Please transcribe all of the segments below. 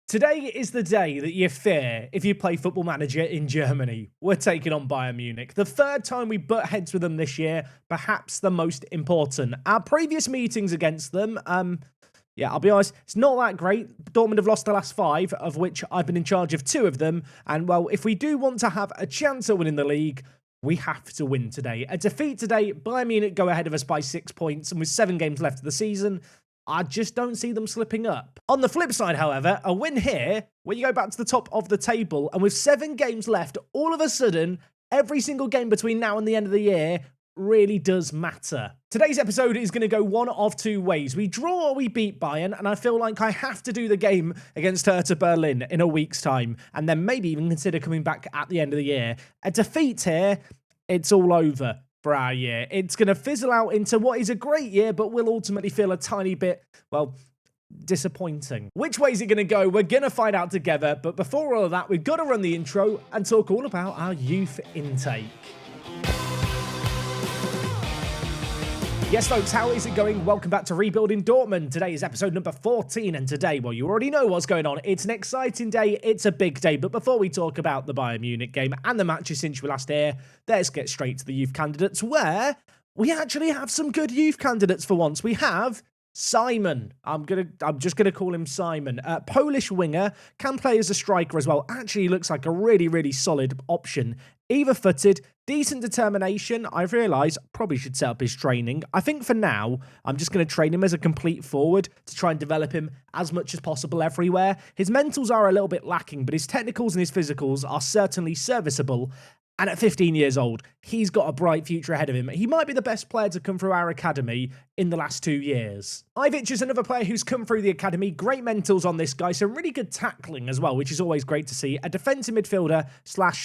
Today is the day that you fear if you play Football Manager in Germany. We're taking on Bayern Munich. The third time we butt heads with them this year, perhaps the most important. Our previous meetings against them, yeah, I'll be honest, it's not that great. Dortmund have lost the last 5, of which I've been in charge of 2 of them. And, well, if we do want to have a chance at winning the league, we have to win today. A defeat today, Bayern Munich go ahead of us by 6 points, and with 7 games left of the season, I just don't see them slipping up. On the flip side, however, a win here, where you go back to the top of the table, and with 7 games left, all of a sudden, every single game between now and the end of the year really does matter. Today's episode is going to go one of 2 ways. We draw or we beat Bayern, and I feel like I have to do the game against Hertha Berlin in a week's time, and then maybe even consider coming back at the end of the year. A defeat here, it's all over for our year. It's going to fizzle out into what is a great year, but will ultimately feel a tiny bit, well, disappointing. Which way is it going to go? We're going to find out together, but before all of that, we've got to run the intro and talk all about our youth intake. Yes, folks, how is it going? Welcome back to Rebuilding Dortmund. Today is episode number 14, and today, well, you already know what's going on. It's an exciting day. It's a big day. But before we talk about the Bayern Munich game and the matches since we last here, let's get straight to the youth candidates, where we actually have some good youth candidates for once. We have Simon. I'm just gonna call him Simon. Polish winger, can play as a striker as well. Actually looks like a really solid option. Either-footed, decent determination. I've realised probably should set up his training. I think for now, I'm just going to train him as a complete forward to try and develop him as much as possible everywhere. His mentals are a little bit lacking, but his technicals and his physicals are certainly serviceable. And at 15 years old, he's got a bright future ahead of him. He might be the best player to come through our academy in the last 2 years. Ivic is another player who's come through the academy. Great mentals on this guy. Some really good tackling as well, which is always great to see. A defensive midfielder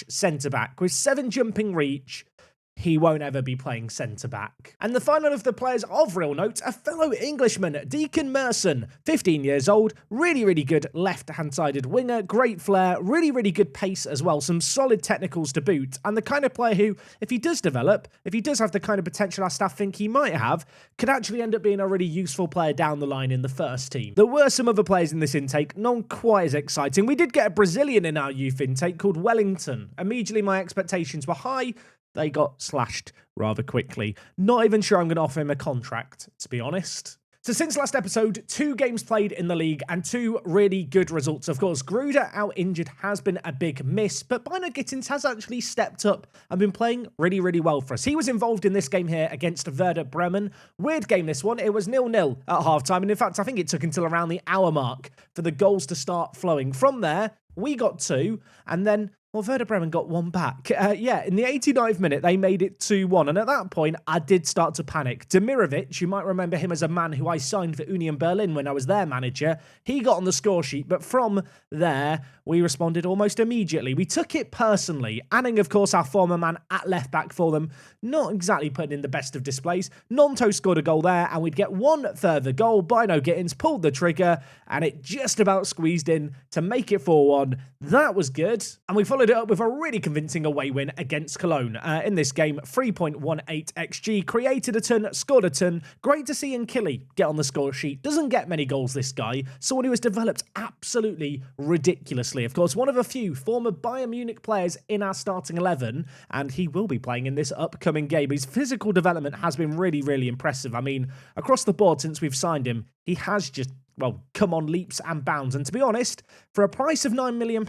/ centre-back with 7 jumping reach. He won't ever be playing centre-back. And the final of the players of real note, a fellow Englishman, Deacon Merson, 15 years old, really good left-hand-sided winger, great flair, really good pace as well, some solid technicals to boot, and the kind of player who, if he does develop, if he does have the kind of potential our staff think he might have, could actually end up being a really useful player down the line in the first team. There were some other players in this intake, not quite as exciting. We did get a Brazilian in our youth intake called Wellington. Immediately my expectations were high. They got slashed rather quickly. Not even sure I'm going to offer him a contract, to be honest. So since last episode, 2 games played in the league and 2 really good results. Of course, Gruder out injured has been a big miss, but Bino Gittins has actually stepped up and been playing really well for us. He was involved in this game here against Werder Bremen. Weird game, this one. It was 0-0 at halftime, and in fact, I think it took until around the hour mark for the goals to start flowing. From there, we got 2, and then well, Werder Bremen got 1 back. Yeah, in the 89th minute, they made it 2-1. And at that point, I did start to panic. Demirovic, you might remember him as a man who I signed for Union Berlin when I was their manager. He got on the score sheet. But from there, we responded almost immediately. We took it personally. Anning, of course, our former man at left back for them, not exactly putting in the best of displays. Nonto scored a goal there, and we'd get 1 further goal. Bino Gittins pulled the trigger, and it just about squeezed in to make it 4-1. That was good. And we followed it up with a really convincing away win against Cologne. In this game, 3.18 XG, created a ton, scored a ton. Great to see Nkili get on the score sheet. Doesn't get many goals, this guy. Someone who has developed absolutely ridiculously. Of course, one of a few former Bayern Munich players in our starting 11, and he will be playing in this upcoming game. His physical development has been really impressive. I mean, across the board since we've signed him, he has just, well, come on leaps and bounds. And to be honest, for a price of £9 million,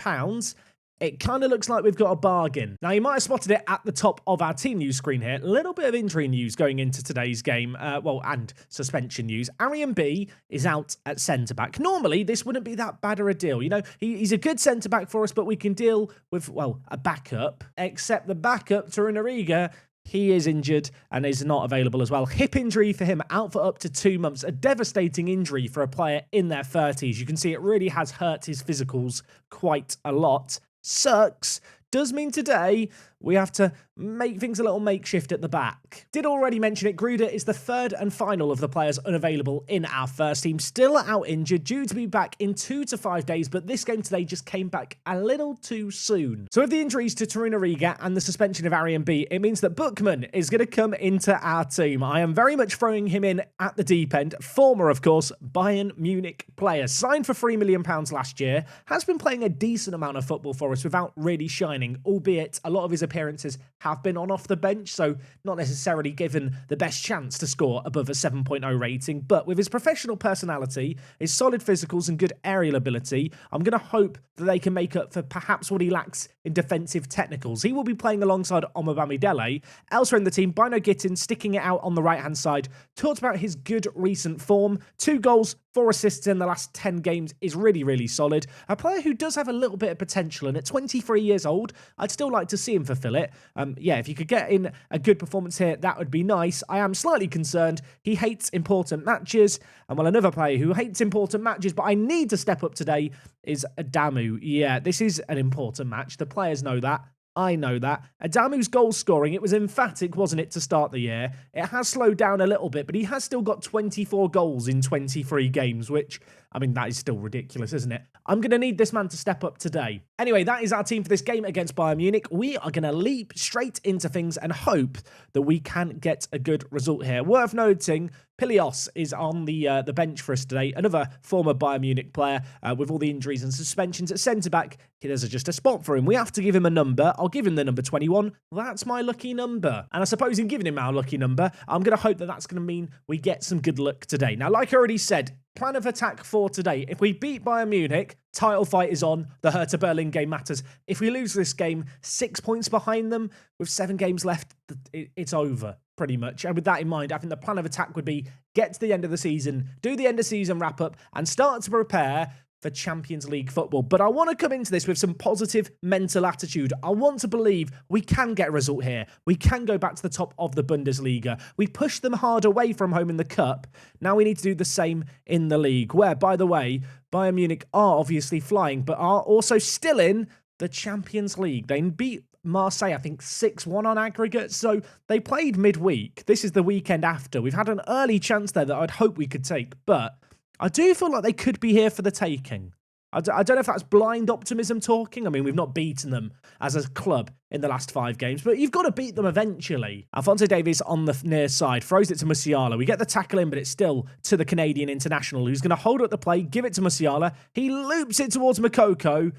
it kind of looks like we've got a bargain. Now, you might have spotted it at the top of our team news screen here. A little bit of injury news going into today's game. And suspension news. Arian B is out at centre-back. Normally, this wouldn't be that bad of a deal. You know, he's a good centre-back for us, but we can deal with, well, a backup. Except the backup, Torunariga, he is injured and is not available as well. Hip injury for him, out for up to 2 months. A devastating injury for a player in their 30s. You can see it really has hurt his physicals quite a lot. Sucks. Does mean today we have to make things a little makeshift at the back. Did already mention it, Gruder is the third and final of the players unavailable in our first team. Still out injured, due to be back in 2 to 5 days, but this game today just came back a little too soon. So with the injuries to Taruna Riga and the suspension of Arian B, it means that Bookman is going to come into our team. I am very much throwing him in at the deep end. Former, of course, Bayern Munich player. Signed for £3 million last year. Has been playing a decent amount of football for us without really shining, albeit a lot of his appearances have been on off the bench, so not necessarily given the best chance to score above a 7.0 rating, but with his professional personality, his solid physicals and good aerial ability, I'm going to hope that they can make up for perhaps what he lacks in defensive technicals. He will be playing alongside Omobamidele. Elsewhere in the team, Bino Gittin sticking it out on the right-hand side. Talked about his good recent form. 2 goals, 4 assists in the last 10 games is really, really solid. A player who does have a little bit of potential, and at 23 years old, I'd still like to see him fulfill it. Yeah, if you could get in a good performance here, that would be nice. I am slightly concerned. He hates important matches. And well, another player who hates important matches, but I need to step up today, is Adamu. Yeah, this is an important match. The players know that. I know that. Adamu's goal scoring, it was emphatic, wasn't it, to start the year? It has slowed down a little bit, but he has still got 24 goals in 23 games, which, I mean, that is still ridiculous, isn't it? I'm going to need this man to step up today. Anyway, that is our team for this game against Bayern Munich. We are going to leap straight into things and hope that we can get a good result here. Worth noting, Pilios is on the bench for us today. Another former Bayern Munich player with all the injuries and suspensions at centre-back. There's just a spot for him. We have to give him a number. I'll give him the number 21. That's my lucky number. And I suppose in giving him our lucky number, I'm going to hope that that's going to mean we get some good luck today. Now, like I already said, plan of attack for today. If we beat Bayern Munich, title fight is on. The Hertha Berlin game matters. If we lose this game, 6 points behind them with 7 games left, it's over pretty much. And with that in mind, I think the plan of attack would be get to the end of the season, do the end of season wrap up, and start to prepare for Champions League football. But I want to come into this with some positive mental attitude. I want to believe we can get a result here. We can go back to the top of the Bundesliga. We pushed them hard away from home in the Cup. Now we need to do the same in the league, where, by the way, Bayern Munich are obviously flying, but are also still in the Champions League. They beat Marseille, I think, 6-1 on aggregate, so they played midweek. This is the weekend after. We've had an early chance there that I'd hope we could take, but I do feel like they could be here for the taking. I don't know if that's blind optimism talking. I mean, we've not beaten them as a club in the last 5 games, but you've got to beat them eventually. Alphonso Davies on the near side, throws it to Musiala. We get the tackle in, but it's still to the Canadian international, who's going to hold up the play, give it to Musiala. He loops it towards Makoko,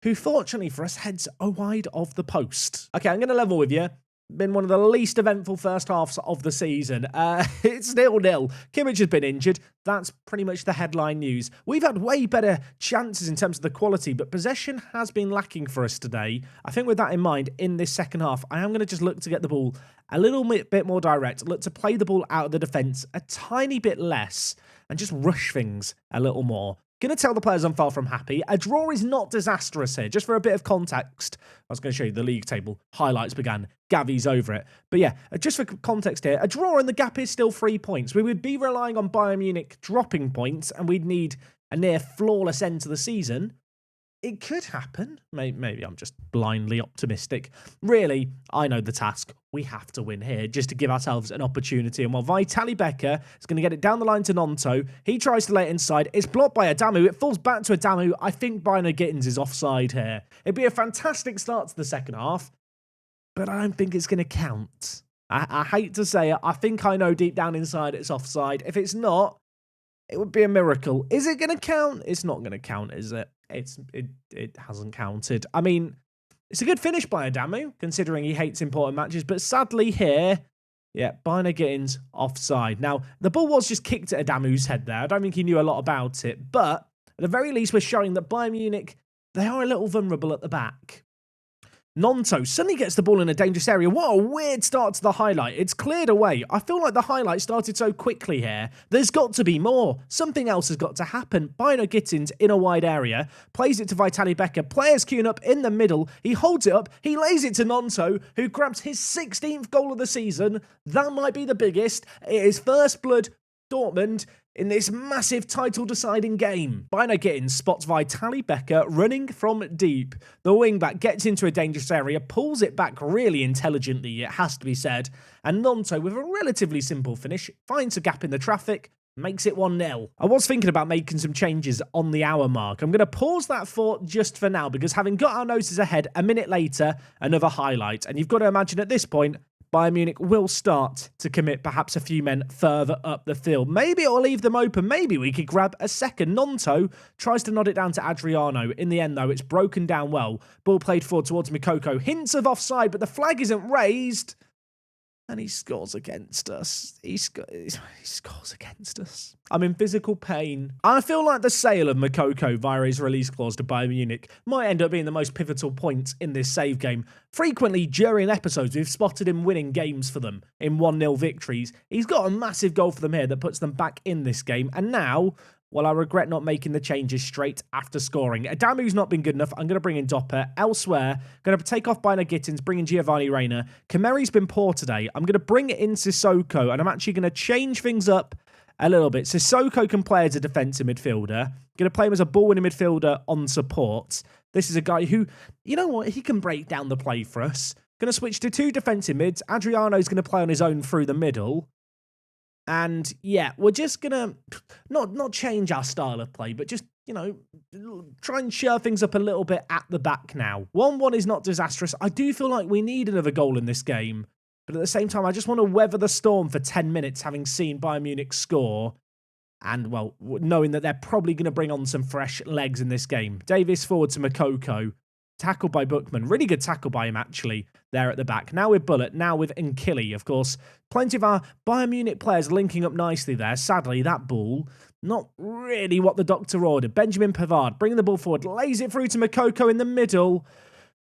who fortunately for us heads wide of the post. Okay, I'm going to level with you. Been one of the least eventful first halves of the season. It's 0-0. Kimmich has been injured. That's pretty much the headline news. We've had way better chances in terms of the quality, but possession has been lacking for us today. I think with that in mind, in this second half, I am going to just look to get the ball a little bit more direct, look to play the ball out of the defence a tiny bit less, and just rush things a little more. Going to tell the players I'm far from happy. A draw is not disastrous here. Just for a bit of context, I was going to show you the league table. Highlights began. Gavi's over it. But yeah, just for context here, a draw and the gap is still 3 points. We would be relying on Bayern Munich dropping points, and we'd need a near flawless end to the season. It could happen. Maybe I'm just blindly optimistic. Really, I know the task. We have to win here just to give ourselves an opportunity. And while Vitaly Becker is going to get it down the line to Nonto, he tries to lay it inside. It's blocked by Adamu. It falls back to Adamu. I think Bino Gittins is offside here. It'd be a fantastic start to the second half, but I don't think it's going to count. I hate to say it. I think I know deep down inside it's offside. If it's not, it would be a miracle. Is it going to count? It's not going to count, is it? It hasn't counted. I mean, it's a good finish by Adamu, considering he hates important matches, but sadly here, yeah, Bino Gittins offside. Now, the ball was just kicked at Adamu's head there. I don't think he knew a lot about it, but at the very least, we're showing that Bayern Munich, they are a little vulnerable at the back. Nonto suddenly gets the ball in a dangerous area. What a weird start to the highlight. It's cleared away. I feel like the highlight started so quickly here. There's got to be more. Something else has got to happen. Bino Gittins in a wide area. Plays it to Vitaly Becker. Players queuing up in the middle. He holds it up. He lays it to Nonto, who grabs his 16th goal of the season. That might be the biggest. It is first blood Dortmund. in this massive title-deciding game. Bayern getting spots Vitali Becker running from deep. The wing-back gets into a dangerous area, pulls it back really intelligently, it has to be said, and Nonto, with a relatively simple finish, finds a gap in the traffic, makes it 1-0. I was thinking about making some changes on the hour mark. I'm going to pause that thought just for now, because having got our noses ahead, a minute later, another highlight. And you've got to imagine at this point, Bayern Munich will start to commit perhaps a few men further up the field. Maybe it'll leave them open. Maybe we could grab a second. Nonto tries to nod it down to Adriano. In the end, though, it's broken down well. Ball played forward towards Mikoko. Hints of offside, but the flag isn't raised. And he scores against us. He scores against us. I'm in physical pain. I feel like the sale of Mikoko via his release clause to Bayern Munich might end up being the most pivotal point in this save game. Frequently during episodes, we've spotted him winning games for them in 1-0 victories. He's got a massive goal for them here that puts them back in this game. And now, well, I regret not making the changes straight after scoring. Adamu's not been good enough. I'm going to bring in Doppler. Elsewhere, going to take off Bayern Gittins, bring in Giovanni Reina. Kameri's been poor today. I'm going to bring in Sissoko, and I'm actually going to change things up a little bit. Sissoko can play as a defensive midfielder. Going to play him as a ball-winning midfielder on support. This is a guy who, you know what, he can break down the play for us. Going to switch to 2 defensive mids. Adriano's going to play on his own through the middle. And yeah, we're just going to not change our style of play, but just, you know, try and share things up a little bit at the back now. 1-1 is not disastrous. I do feel like we need another goal in this game. But at the same time, I just want to weather the storm for 10 minutes, having seen Bayern Munich score. And, well, knowing that they're probably going to bring on some fresh legs in this game. Davis forward to Makoko. Tackled by Bookman. Really good tackle by him, actually, there at the back. Now with Bullet, now with Nkili, of course. Plenty of our Bayern Munich players linking up nicely there. Sadly, that ball, not really what the doctor ordered. Benjamin Pavard bringing the ball forward, lays it through to Makoko in the middle,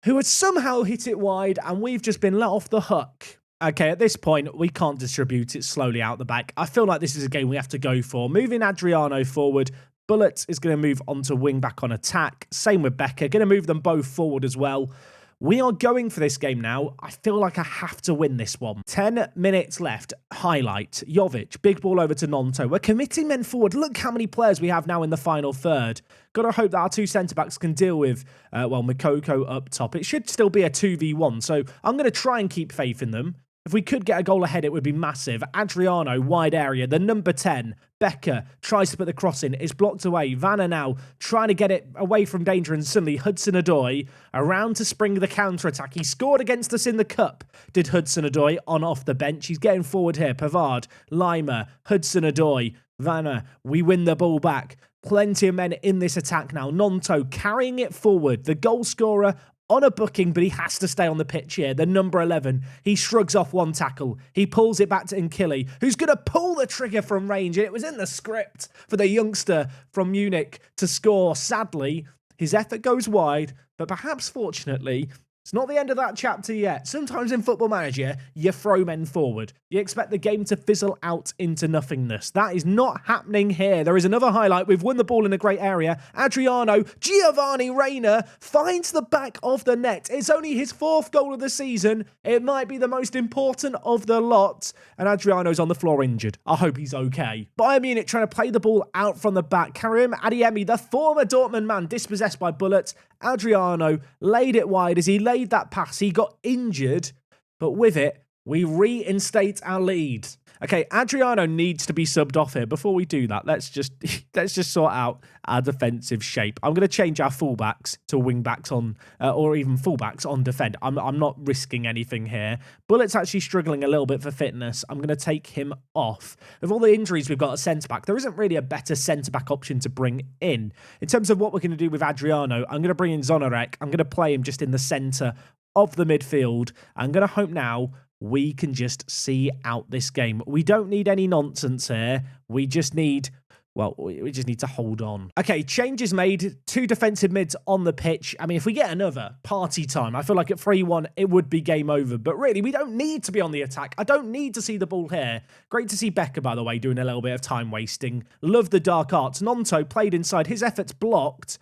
who had somehow hit it wide, and we've just been let off the hook. Okay, at this point, we can't distribute it slowly out the back. I feel like this is a game we have to go for. Moving Adriano forward. Bullet is going to move on to wing back on attack. Same with Becker. Going to move them both forward as well. We are going for this game now. I feel like I have to win this one. 10 minutes left. Highlight. Jovic. Big ball over to Nonto. We're committing men forward. Look how many players we have now in the final third. Got to hope that our 2 centre-backs can deal with, Mikoko up top. It should still be a 2v1, so I'm going to try and keep faith in them. If we could get a goal ahead, it would be massive. Adriano, wide area. The number 10, Becker, tries to put the cross in. It's blocked away. Vanna now trying to get it away from danger. And suddenly Hudson-Odoi around to spring the counter-attack. He scored against us in the cup, did Hudson-Odoi, on off the bench. He's getting forward here. Pavard, Lima, Hudson-Odoi, Vanna. We win the ball back. Plenty of men in this attack now. Nonto carrying it forward. The goal scorer on a booking, but he has to stay on the pitch here. The number 11, he shrugs off one tackle. He pulls it back to Nkili, who's going to pull the trigger from range. And it was in the script for the youngster from Munich to score. Sadly, his effort goes wide, but perhaps fortunately, it's not the end of that chapter yet. Sometimes in Football Manager, you throw men forward. You expect the game to fizzle out into nothingness. That is not happening here. There is another highlight. We've won the ball in a great area. Adriano, Giovanni Reina finds the back of the net. It's only his 4th goal of the season. It might be the most important of the lot. And Adriano's on the floor injured. I hope he's okay. Bayern Munich trying to play the ball out from the back. Karim Adeyemi, the former Dortmund man, dispossessed by Bullet. Adriano laid it wide. As he laid that pass, he got injured, but with it, we reinstate our lead. Okay, Adriano needs to be subbed off here. Before we do that, let's just sort out our defensive shape. I'm going to change our fullbacks to wingbacks on, or even fullbacks on defend. I'm not risking anything here. Bullet's actually struggling a little bit for fitness. I'm going to take him off. With all the injuries we've got at centre-back, there isn't really a better centre-back option to bring in. In terms of what we're going to do with Adriano, I'm going to bring in Zonarek. I'm going to play him just in the centre of the midfield. I'm going to hope now we can just see out this game. We don't need any nonsense here. We just need, well, we just need to hold on. Okay, changes made. 2 defensive mids on the pitch. I mean, if we get another, party time. I feel like at 3-1, it would be game over. But really, we don't need to be on the attack. I don't need to see the ball here. Great to see Becker, by the way, doing a little bit of time wasting. Love the dark arts. Nonto played inside. His efforts blocked.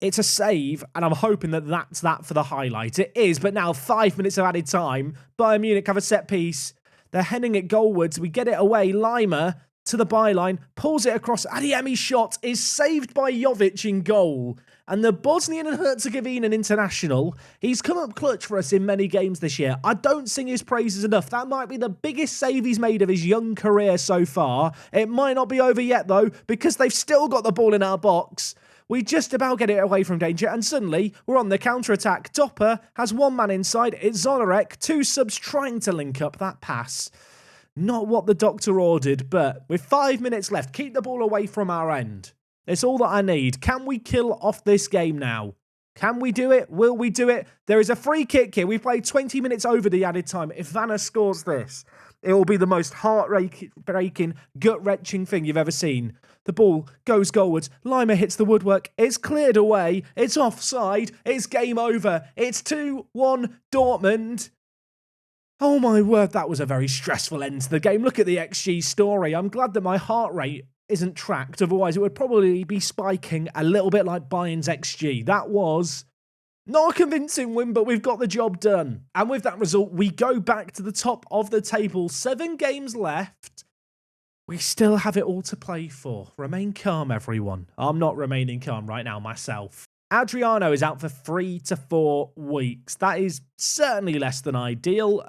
It's a save, and I'm hoping that that's that for the highlight. It is, but now 5 minutes of added time. Bayern Munich have a set piece. They're heading it goalwards. We get it away. Lima to the byline, pulls it across. Adeyemi's shot is saved by Jovic in goal. And the Bosnian and Herzegovinian international, he's come up clutch for us in many games this year. I don't sing his praises enough. That might be the biggest save he's made of his young career so far. It might not be over yet, though, because they've still got the ball in our box. We just about get it away from danger, and suddenly we're on the counter-attack. Doppler has one man inside. It's Zolarek. Two subs trying to link up that pass. Not what the doctor ordered, but with 5 minutes left, keep the ball away from our end. It's all that I need. Can we kill off this game now? Can we do it? Will we do it? There is a free kick here. We've played 20 minutes over the added time. If Vanna scores this, it will be the most heart-breaking, gut-wrenching thing you've ever seen. The ball goes goalwards. Lima hits the woodwork. It's cleared away. It's offside. It's game over. It's 2-1 Dortmund. Oh my word, that was a very stressful end to the game. Look at the XG story. I'm glad that my heart rate isn't tracked. Otherwise, it would probably be spiking a little bit like Bayern's XG. That was not a convincing win, but we've got the job done. And with that result, we go back to the top of the table. 7 games left. We still have it all to play for. Remain calm, everyone. I'm not remaining calm right now myself. Adriano is out for 3 to 4 weeks. That is certainly less than ideal.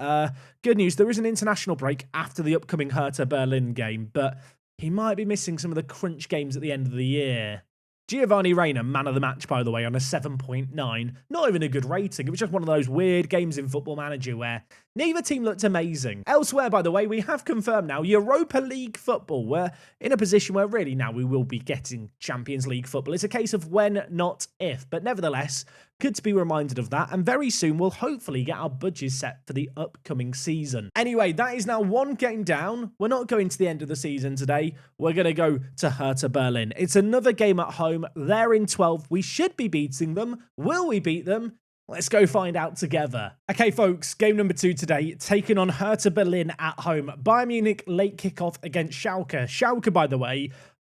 Good news, there is an international break after the upcoming Hertha Berlin game, but he might be missing some of the crunch games at the end of the year. Giovanni Reina, man of the match, by the way, on a 7.9. Not even a good rating. It was just one of those weird games in Football Manager where neither team looked amazing. Elsewhere, by the way, we have confirmed now Europa League football. We're in a position where really now we will be getting Champions League football. It's a case of when, not if. But nevertheless, good to be reminded of that. And very soon we'll hopefully get our budget set for the upcoming season. Anyway, that is now 1 game down. We're not going to the end of the season today. We're going to go to Hertha Berlin. It's another game at home. They're in 12th. We should be beating them. Will we beat them? Let's go find out together. Okay, folks, game number 2 today, taking on Hertha Berlin at home. Bayern Munich late kickoff against Schalke. Schalke, by the way,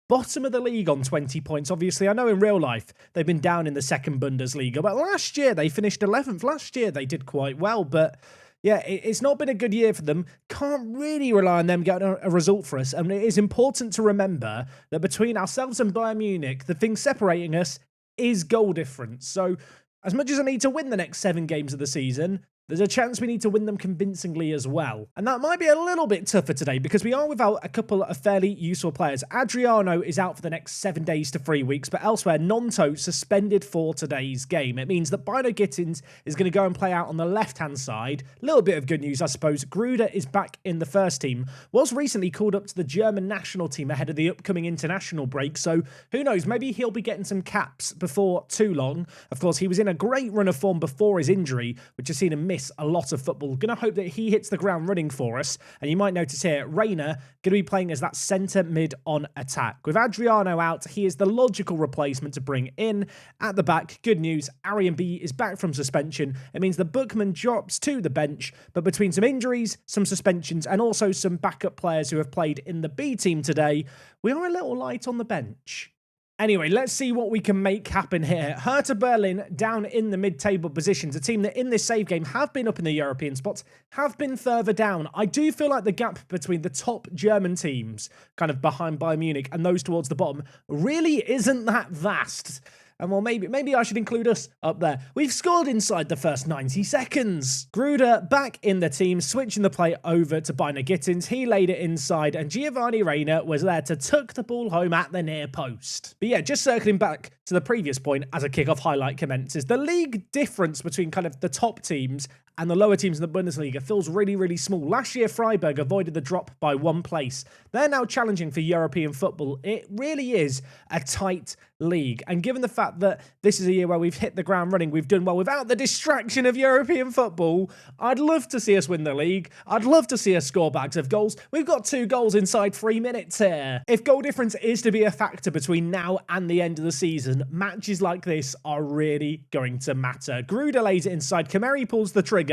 bottom of the league on 20 points. Obviously, I know in real life they've been down in the second Bundesliga, but last year they finished 11th. Last year they did quite well, but yeah, it's not been a good year for them. Can't really rely on them getting a result for us. And it is important to remember that between ourselves and Bayern Munich, the thing separating us is goal difference. So as much as I need to win the next 7 games of the season, there's a chance we need to win them convincingly as well. And that might be a little bit tougher today because we are without a couple of fairly useful players. Adriano is out for the next 7 days to 3 weeks, but elsewhere, Nonto suspended for today's game. It means that Bino Gittins is going to go and play out on the left-hand side. A little bit of good news, I suppose. Gruder is back in the first team. Was recently called up to the German national team ahead of the upcoming international break, so who knows, maybe he'll be getting some caps before too long. Of course, he was in a great run of form before his injury, which has seen him miss a lot of football. Gonna hope that he hits the ground running for us. And you might notice here, Reina gonna be playing as that centre mid on attack. With Adriano out, he is the logical replacement to bring in. At the back, good news, Arian B is back from suspension. It means the Bookman drops to the bench, but between some injuries, some suspensions, and also some backup players who have played in the B team today, we are a little light on the bench. Anyway, let's see what we can make happen here. Hertha Berlin down in the mid-table positions. A team that in this save game have been up in the European spots, have been further down. I do feel like the gap between the top German teams, kind of behind Bayern Munich, and those towards the bottom, really isn't that vast. And well, maybe I should include us up there. We've scored inside the first 90 seconds. Gruder back in the team, switching the play over to Bino Gittins. He laid it inside, and Giovanni Reina was there to tuck the ball home at the near post. But yeah, just circling back to the previous point as a kickoff highlight commences, the league difference between kind of the top teams and the lower teams in the Bundesliga feels really, really small. Last year, Freiburg avoided the drop by 1 place. They're now challenging for European football. It really is a tight league. And given the fact that this is a year where we've hit the ground running, we've done well without the distraction of European football, I'd love to see us win the league. I'd love to see us score bags of goals. We've got 2 goals inside 3 minutes here. If goal difference is to be a factor between now and the end of the season, matches like this are really going to matter. Gruder lays it inside. Kameri pulls the trigger.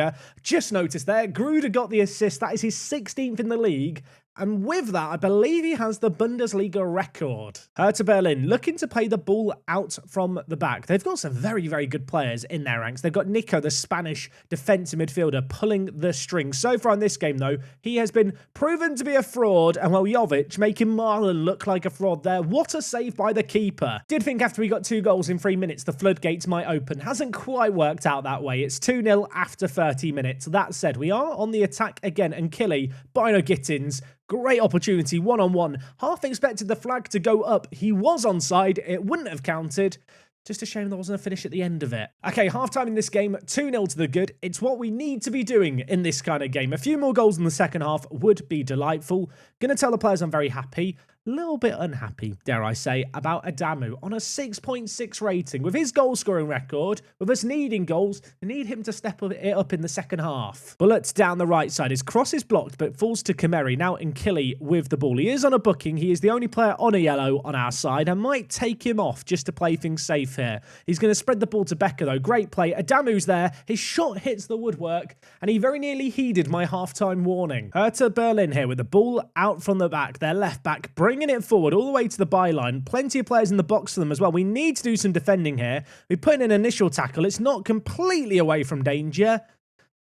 Just noticed there, Gruder got the assist. That is his 16th in the league. And with that, I believe he has the Bundesliga record. Hertha Berlin looking to play the ball out from the back. They've got some very, very good players in their ranks. They've got Nico, the Spanish defensive midfielder, pulling the strings. So far in this game, though, he has been proven to be a fraud. And well, Jovic making Marlon look like a fraud there. What a save by the keeper. Did think after we got 2 goals in 3 minutes, the floodgates might open. Hasn't quite worked out that way. It's 2-0 after 30 minutes. That said, we are on the attack again. And Killy, Bino Gittins, great opportunity, one-on-one. Half expected the flag to go up. He was onside. It wouldn't have counted. Just a shame there wasn't a finish at the end of it. Okay, half-time in this game, 2-0 to the good. It's what we need to be doing in this kind of game. A few more goals in the second half would be delightful. Gonna tell the players I'm very happy. A little bit unhappy, dare I say, about Adamu on a 6.6 rating. With his goal-scoring record, with us needing goals, we need him to step it up in the second half. Bullets down the right side. His cross is blocked, but falls to Kameri. Now Nkili with the ball. He is on a booking. He is the only player on a yellow on our side. I might take him off just to play things safe here. He's going to spread the ball to Becker, though. Great play. Adamu's there. His shot hits the woodwork, and he very nearly heeded my half-time warning. Hertha Berlin here with the ball out from the back. Their left back bringing it forward all the way to the byline. Plenty of players in the box for them as well. We need to do some defending here. We put in an initial tackle. It's not completely away from danger.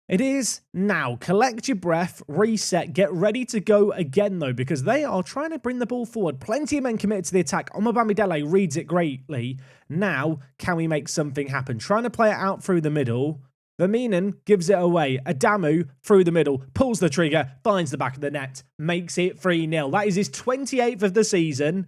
It is now. Collect your breath, reset, get ready to go again, though, because they are trying to bring the ball forward. Plenty of men committed to the attack. Omobamidele reads it greatly. Now, can we make something happen? Trying to play it out through the middle. Verminen gives it away. Adamu through the middle, pulls the trigger, finds the back of the net, makes it 3-0. That is his 28th of the season.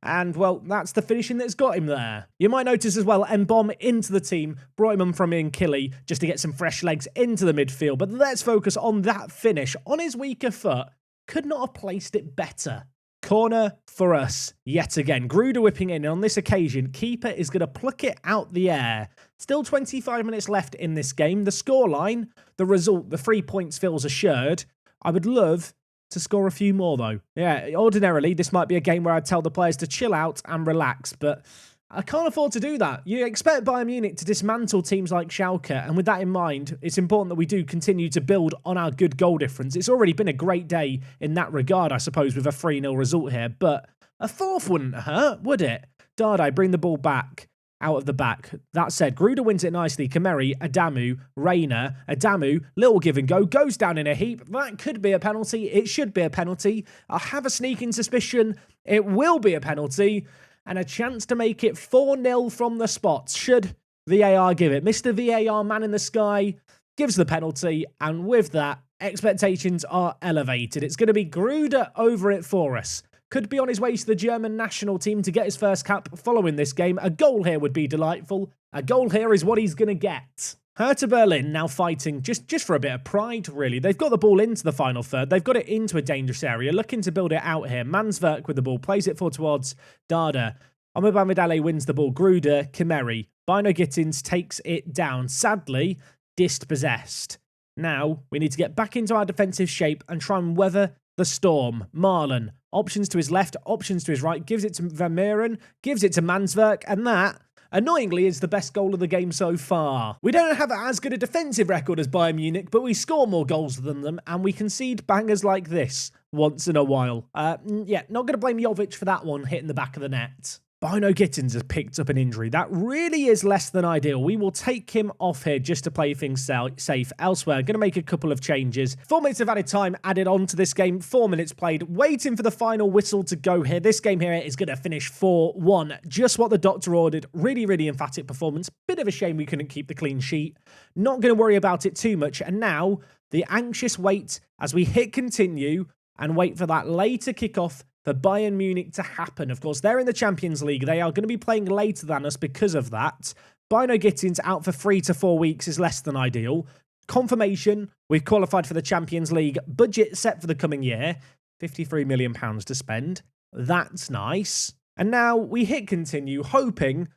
And, well, that's the finishing that's got him there. You might notice as well, Mbom into the team, brought him on from Nkili just to get some fresh legs into the midfield. But let's focus on that finish. On his weaker foot, could not have placed it better. Corner for us yet again. Gruder whipping in, and on this occasion, keeper is going to pluck it out the air. Still 25 minutes left in this game. The scoreline, the result, the 3 points feels assured. I would love to score a few more, though. Yeah, ordinarily, this might be a game where I'd tell the players to chill out and relax, but I can't afford to do that. You expect Bayern Munich to dismantle teams like Schalke, and with that in mind, it's important that we do continue to build on our good goal difference. It's already been a great day in that regard, I suppose, with a 3-0 result here, but a fourth wouldn't hurt, would it? Dardai bring the ball back out of the back. That said, Gruder wins it nicely. Kameri, Adamu, Rayner, Adamu, little give and go, goes down in a heap. That could be a penalty. It should be a penalty. I have a sneaking suspicion it will be a penalty, and a chance to make it 4-0 from the spot. Should VAR give it? Mr. VAR, man in the sky, gives the penalty, and with that, expectations are elevated. It's going to be Gruder over it for us. Could be on his way to the German national team to get his first cap following this game. A goal here would be delightful. A goal here is what he's going to get. Hertha Berlin now fighting just for a bit of pride, really. They've got the ball into the final third. They've got it into a dangerous area, looking to build it out here. Manswerk with the ball, plays it forward towards Dada. Omobamidele wins the ball. Gruder, Kameri. Bino Gittins takes it down. Sadly, dispossessed. Now, we need to get back into our defensive shape and try and weather the storm. Marlon, options to his left, options to his right, gives it to Vermeeren, gives it to Manswerk, and that, annoyingly, is the best goal of the game so far. We don't have as good a defensive record as Bayern Munich, but we score more goals than them, and we concede bangers like this once in a while. Yeah, not going to blame Jovic for that one hitting the back of the net. Bino Gittins has picked up an injury. That really is less than ideal. We will take him off here just to play things safe. Elsewhere, going to make a couple of changes. 4 minutes of added time added on to this game. 4 minutes played. Waiting for the final whistle to go here. This game here is going to finish 4-1. Just what the doctor ordered. Really, really emphatic performance. Bit of a shame we couldn't keep the clean sheet. Not going to worry about it too much. And now, the anxious wait as we hit continue and wait for that later kickoff for Bayern Munich to happen. Of course, they're in the Champions League. They are going to be playing later than us because of that. Bino Gittins out for 3 to 4 weeks is less than ideal. Confirmation, we've qualified for the Champions League. Budget set for the coming year. £53 million to spend. That's nice. And now we hit continue, hoping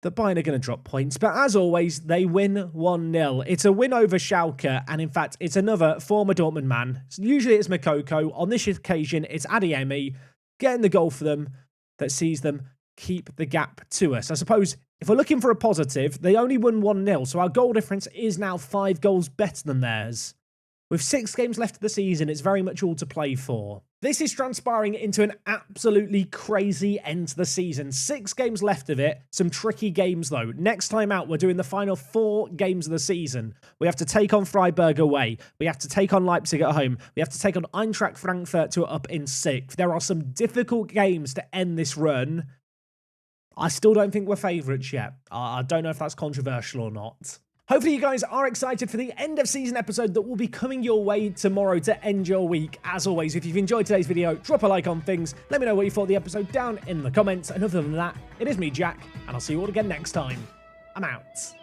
that Bayern are going to drop points. But as always, they win 1-0. It's a win over Schalke, and in fact, it's another former Dortmund man. Usually it's Makoko. On this occasion, it's Adeyemi getting the goal for them that sees them keep the gap to us. I suppose if we're looking for a positive, they only won 1-0, so our goal difference is now 5 goals better than theirs. With 6 games left of the season, it's very much all to play for. This is transpiring into an absolutely crazy end to the season. 6 games left of it. Some tricky games, though. Next time out, we're doing the final 4 games of the season. We have to take on Freiburg away. We have to take on Leipzig at home. We have to take on Eintracht Frankfurt, who are up in 6th. There are some difficult games to end this run. I still don't think we're favourites yet. I don't know if that's controversial or not. Hopefully you guys are excited for the end of season episode that will be coming your way tomorrow to end your week. As always, if you've enjoyed today's video, drop a like on things. Let me know what you thought of the episode down in the comments. And other than that, it is me, Jack, and I'll see you all again next time. I'm out.